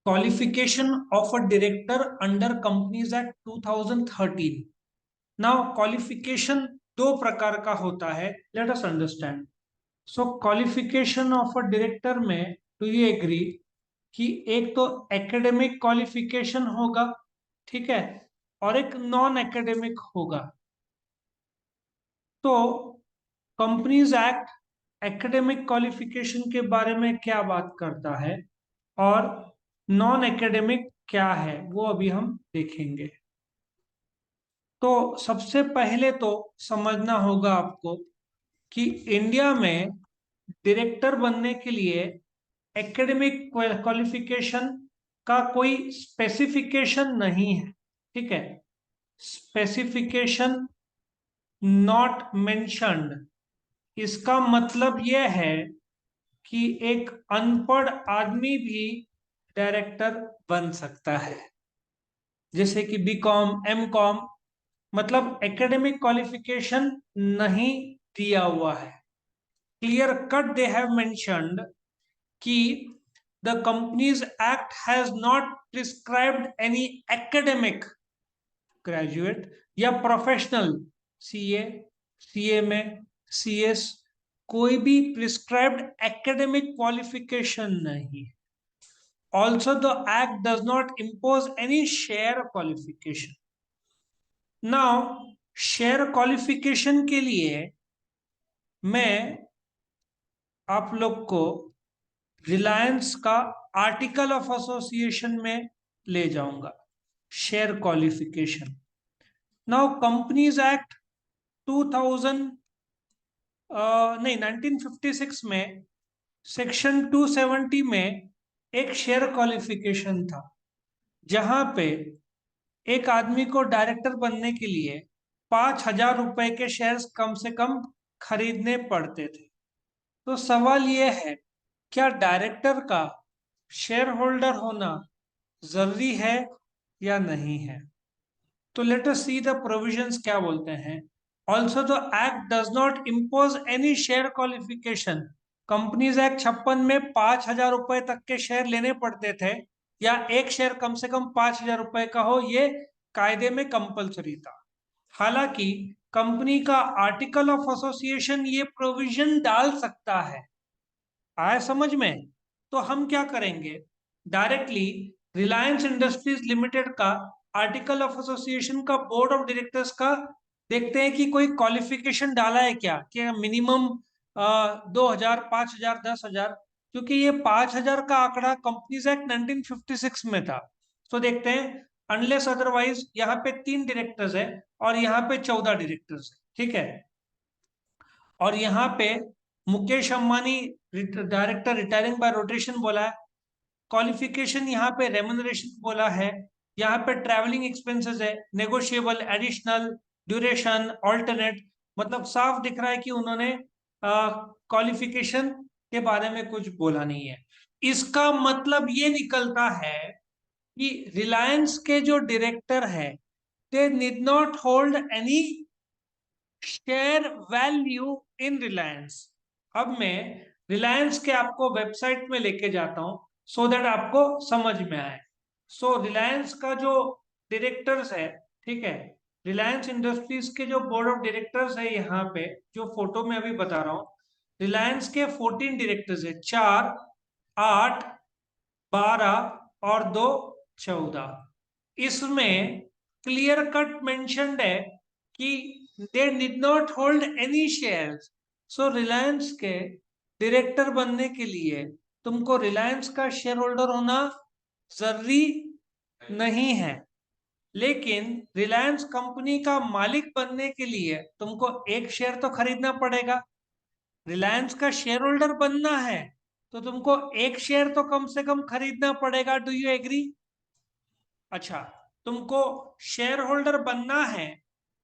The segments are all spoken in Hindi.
Qualification of a director under companies act 2013। Now qualification दो प्रकार का होता है, let us understand. So qualification of a director में, डू यू एग्री कि एक तो एकेडमिक क्वालिफिकेशन होगा, ठीक है, और एक नॉन एकेडमिक होगा। तो कंपनीज एक्ट एकेडमिक क्वालिफिकेशन के बारे में क्या बात करता है और नॉन एकेडमिक क्या है, वो अभी हम देखेंगे। तो सबसे पहले तो समझना होगा आपको कि इंडिया में डायरेक्टर बनने के लिए एकेडमिक क्वालिफिकेशन का कोई स्पेसिफिकेशन नहीं है, ठीक है। स्पेसिफिकेशन नॉट मेंशन्ड, इसका मतलब यह है कि एक अनपढ़ आदमी भी डायरेक्टर बन सकता है, जैसे कि बी कॉम, एम कॉम, मतलब एकेडमिक क्वालिफिकेशन नहीं दिया हुआ है। Clear cut they have mentioned कि the companies act has not prescribed any academic graduate या प्रोफेशनल, सीए, सीए में सीएस, कोई भी प्रिस्क्राइब्ड एकेडमिक क्वालिफिकेशन नहीं। Also the act does not impose any share qualification. Now share qualification के लिए मैं आप लोग को रिलायंस का आर्टिकल ऑफ एसोसिएशन में ले जाऊंगा। Share qualification, now companies act 2000 नहीं 1956 में सेक्शन 270 में एक शेयर क्वालिफिकेशन था, जहां पे एक आदमी को डायरेक्टर बनने के लिए 5,000 रुपए के शेयर्स कम से कम खरीदने पड़ते थे। तो सवाल यह है, क्या डायरेक्टर का शेयर होल्डर होना जरूरी है या नहीं है? तो let us see the provisions क्या बोलते हैं। Also the act does not impose any share qualification. Companies act 56 में 5,000 रुपए तक के शेयर लेने पड़ते थे, या एक शेयर कम से कम 5,000 रुपए का हो, ये कायदे में कंपलसरी था। हालांकि कंपनी का आर्टिकल ऑफ एसोसिएशन ये प्रोविजन डाल सकता है। आया समझ में? तो हम क्या करेंगे, डायरेक्टली रिलायंस इंडस्ट्रीज लिमिटेड का आर्टिकल ऑफ एसोसिएशन का बोर्ड ऑफ डायरेक्टर्स का देखते हैं कि कोई क्वालिफिकेशन डाला है क्या, कि मिनिमम 2,000, 5,000, 10,000, क्योंकि ये 5,000 का आंकड़ा कंपनीज एक्ट 1956 में था। तो देखते हैं, अनलेस अदरवाइज यहाँ पे 3 डायरेक्टर्स है और यहाँ पे 14 डायरेक्टर्स है, ठीक है। और यहाँ पे Mukesh Ambani director retiring bye rotation बोला है। क्वालिफिकेशन यहाँ पे रेम्युनरेशन बोला है। यहाँ पे ट्रैवलिंग एक्सपेंसेस है, नेगोशिएबल, एडिशनल, ड्यूरेशन, ऑल्टरनेट, मतलब साफ दिख रहा है कि उन्होंने क्वालिफिकेशन के बारे में कुछ बोला नहीं है। इसका मतलब ये निकलता है कि रिलायंस के जो डायरेक्टर है, they need not hold any share value in Reliance. अब मैं रिलायंस के आपको वेबसाइट में लेके जाता हूं, सो दैट आपको समझ में आए। सो रिलायंस का जो डायरेक्टर्स है, ठीक है, रिलायंस इंडस्ट्रीज के जो बोर्ड ऑफ डायरेक्टर्स है, यहाँ पे जो फोटो में अभी बता रहा हूं, रिलायंस के 14 डायरेक्टर्स है, 4, 8, 12 और 2, 14। इसमें क्लियर कट मेंशन्ड है कि they did not hold any shares. So Reliance के डायरेक्टर बनने के लिए तुमको रिलायंस का शेयर होल्डर होना जरूरी नहीं है, लेकिन रिलायंस कंपनी का मालिक बनने के लिए तुमको एक शेयर तो खरीदना पड़ेगा। रिलायंस का शेयर होल्डर बनना है तो तुमको एक शेयर तो कम से कम खरीदना पड़ेगा। Do you agree? अच्छा, तुमको शेयर होल्डर बनना है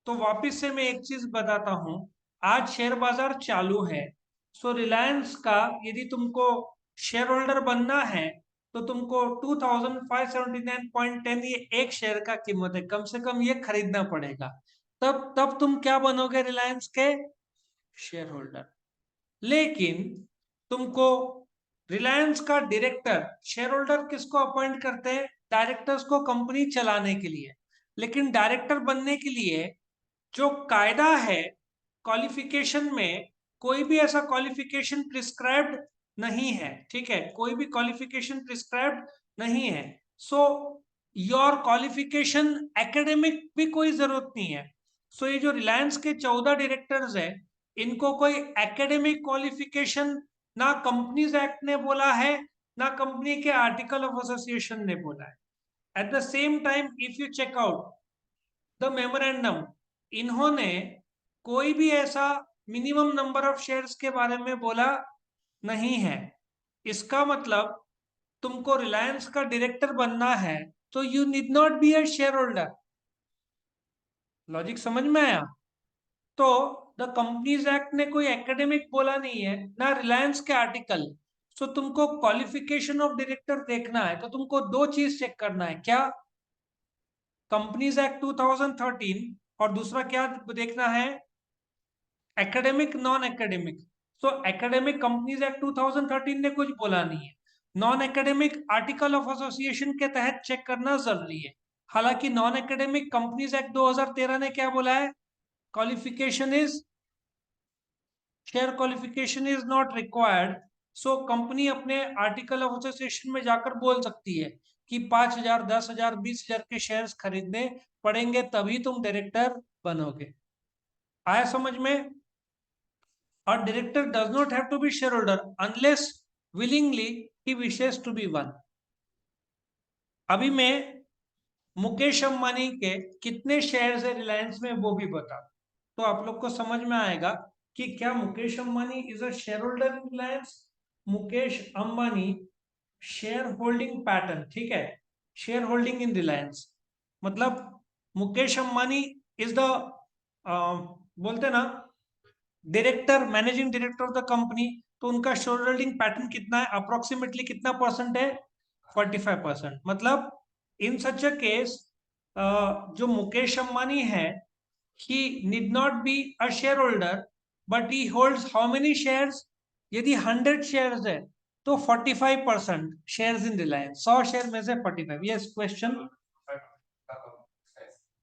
तो वापिस से मैं एक चीज बताता हूं। आज शेयर बाजार चालू है, सो रिलायंस का यदि तुमको शेयर होल्डर बनना है तो तुमको 2,579.10 ये एक शेयर का कीमत है, कम से कम ये खरीदना पड़ेगा। तब तुम क्या बनोगे, रिलायंस के शेयर होल्डर। लेकिन तुमको रिलायंस का डायरेक्टर, शेयर होल्डर किसको अपॉइंट करते हैं? डायरेक्टर्स को कंपनी चलाने के लिए। लेकिन डायरेक्टर बनने के लिए जो कायदा है, क्वालिफिकेशन में कोई भी ऐसा क्वालिफिकेशन प्रिस्क्राइब्ड नहीं है, ठीक है, कोई भी क्वालिफिकेशन प्रिस्क्राइब्ड नहीं है। सो योर क्वालिफिकेशन एकेडमिक भी कोई जरूरत नहीं है। सो ये जो रिलायंस के 14 डायरेक्टर्स है, इनको कोई एकेडमिक क्वालिफिकेशन ना कंपनीज एक्ट ने बोला है, ना कंपनी के आर्टिकल ऑफ एसोसिएशन ने बोला है। At the same time if you check out the memorandum, इन्होंने कोई भी ऐसा मिनिमम नंबर ऑफ शेयर्स के बारे में बोला नहीं है। इसका मतलब तुमको रिलायंस का डायरेक्टर बनना है तो you need not be a share holder. Logic समझ में आया? तो द कंपनीज एक्ट ने कोई एकेडमिक बोला नहीं है, ना रिलायंस के आर्टिकल। सो तुमको क्वालिफिकेशन ऑफ डायरेक्टर देखना है तो तुमको दो चीज चेक करना है। क्या? कंपनीज एक्ट 2013, और दूसरा क्या देखना है? Academic, non academic. So academic companies act 2013 ने कुछ बोला नहीं है, non academic article of association के तहत चेक करना जरूरी है। हालांकि नॉन एकेडमिक कंपनीज एक्ट 2013 ने क्या बोला है? Qualification is, share qualification is not required. So company अपने आर्टिकल ऑफ एसोसिएशन में जाकर बोल सकती है कि 5,000, 10,000, 20,000 के शेयर्स खरीदने पड़ेंगे तभी तुम डायरेक्टर बनोगे। आया समझ में? A director does not have to be shareholder unless willingly he wishes to be one. अभी मैं मुकेश अंबानी के कितने शेयर्स है रिलायंस में वो भी बता, तो आप लोग को समझ में आएगा कि क्या Mukesh Ambani is a share holder in Reliance. Mukesh Ambani share holding pattern, ठीक है, शेयर होल्डिंग इन रिलायंस मतलब मुकेश अंबानी इज द बोलते ना director, managing director of the company. तो उनका शेयर होल्डिंग पैटर्न कितना है? अप्रोक्सीमेटली कितना परसेंट है? 45%। मतलब इन सच अ केस जो मुकेश अंबानी है, he need not be a share holder, but he holds how many shares? यदि 100 शेयर्स है तो 45% शेयर्स इन रिलायंस। 100 शेयर में से 45। Yes question?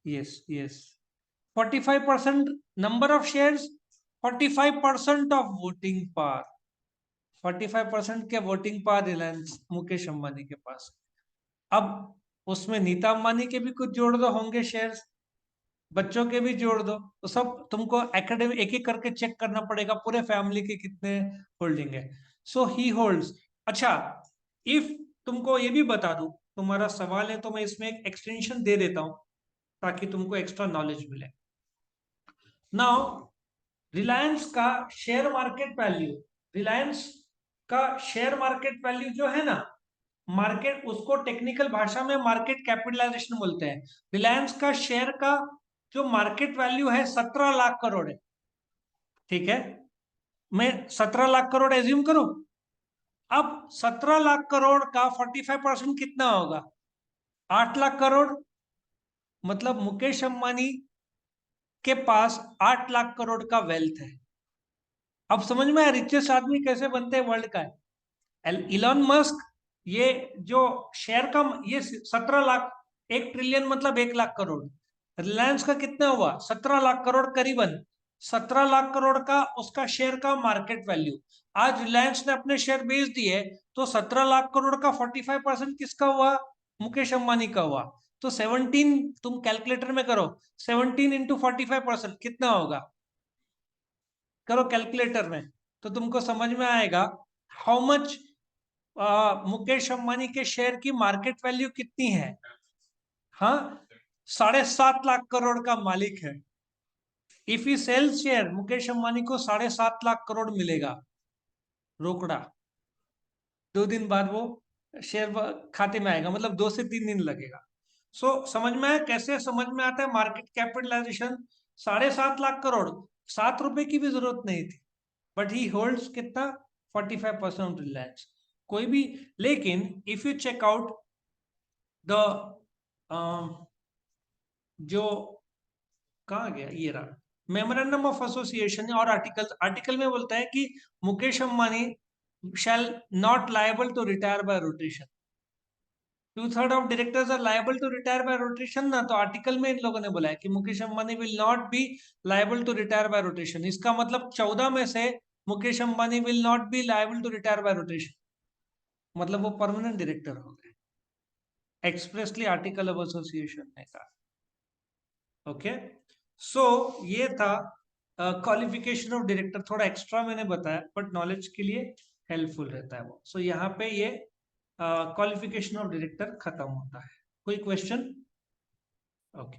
Yes yes, 45% number of shares, 45% of voting power. 45% के वोटिंग पावर रिलायंस मुकेश अंबानी के पास। अब उसमें नीता अंबानी के भी कुछ जोड़ दो, होंगे शेयर्स, बच्चों के भी जोड़ दो, तो सब तुमको एकेडमिक एक एक करके चेक करना पड़ेगा पूरे फैमिली के कितने होल्डिंग है। सो ही होल्ड्स। अच्छा, इफ तुमको ये भी बता दूं, तुम्हारा सवाल है तो मैं इसमें एक एक्सटेंशन दे देता हूं ताकि तुमको एक्स्ट्रा नॉलेज मिले। नाउ रिलायंस का शेयर मार्केट वैल्यू, रिलायंस का शेयर मार्केट वैल्यू जो है ना, मार्केट, उसको टेक्निकल भाषा में मार्केट कैपिटलाइजेशन बोलते हैं। रिलायंस का शेयर का जो मार्केट वैल्यू है 17 लाख करोड़ है, ठीक है, मैं 17 लाख करोड़ एज्यूम करूं। अब 17 लाख करोड़ का 45% कितना होगा? 8 लाख करोड़। मतलब मुकेश अंबानी के पास 8 लाख करोड़ का वेल्थ है। अब समझ में आया रिचेस्ट आदमी कैसे बनते हैं वर्ल्ड का है? इलॉन मस्क, ये जो शेयर का ये 17 लाख, 1 ट्रिलियन मतलब 1 लाख करोड़। रिलायंस का कितना हुआ? 17 लाख करोड़ करीबन। 17 लाख करोड़ का उसका शेयर का मार्केट वैल्यू। आज रिलायंस ने अपने शेयर बेच दिए तो 17 लाख करोड़ का 45% किसका हुआ? मुकेश अंबानी का हुआ। तो 17, तुम कैलकुलेटर में करो, 17 इंटू 45% कितना होगा? करो कैलकुलेटर में, तो तुमको समझ में आएगा हाउ मच मुकेश अंबानी के शेयर की मार्केट वैल्यू कितनी है। हाँ, 7.5 लाख करोड़ का मालिक है। If he sell share, Mukesh Ambani को 7.5 लाख करोड़ मिलेगा रोकड़ा। 2 दिन बाद वो शेयर खाते में आएगा, मतलब 2 से 3 दिन लगेगा। समझ में आया कैसे समझ में आता है मार्केट कैपिटलाइजेशन? 7.5 लाख करोड़, 7 रुपए की भी जरूरत नहीं थी, बट ही होल्ड्स कितना? 45% रिलायंस। कोई भी, लेकिन if you check out the जो, कहाँ गया ये रहा, मेमोरेंडम ऑफ एसोसिएशन और आर्टिकल, आर्टिकल में बोलता है कि Mukesh Ambani shall not liable to retire by rotation. 2/3 of directors are liable to retire by rotation ना, तो आर्टिकल में इन लोगों ने बोला है कि Mukesh Ambani will not be liable to retire by rotation. इसका मतलब 14 में से Mukesh Ambani will not be liable to retire by rotation, मतलब वो परमानेंट डायरेक्टर हो गए, एक्सप्रेसली आर्टिकल ऑफ एसोसिएशन ने कहा। ओके, सो ये था क्वालिफिकेशन ऑफ डायरेक्टर। थोड़ा एक्स्ट्रा मैंने बताया बट नॉलेज के लिए हेल्पफुल रहता है वो। सो यहाँ पे ये क्वालिफिकेशन ऑफ डायरेक्टर खत्म होता है। कोई क्वेश्चन? ओके।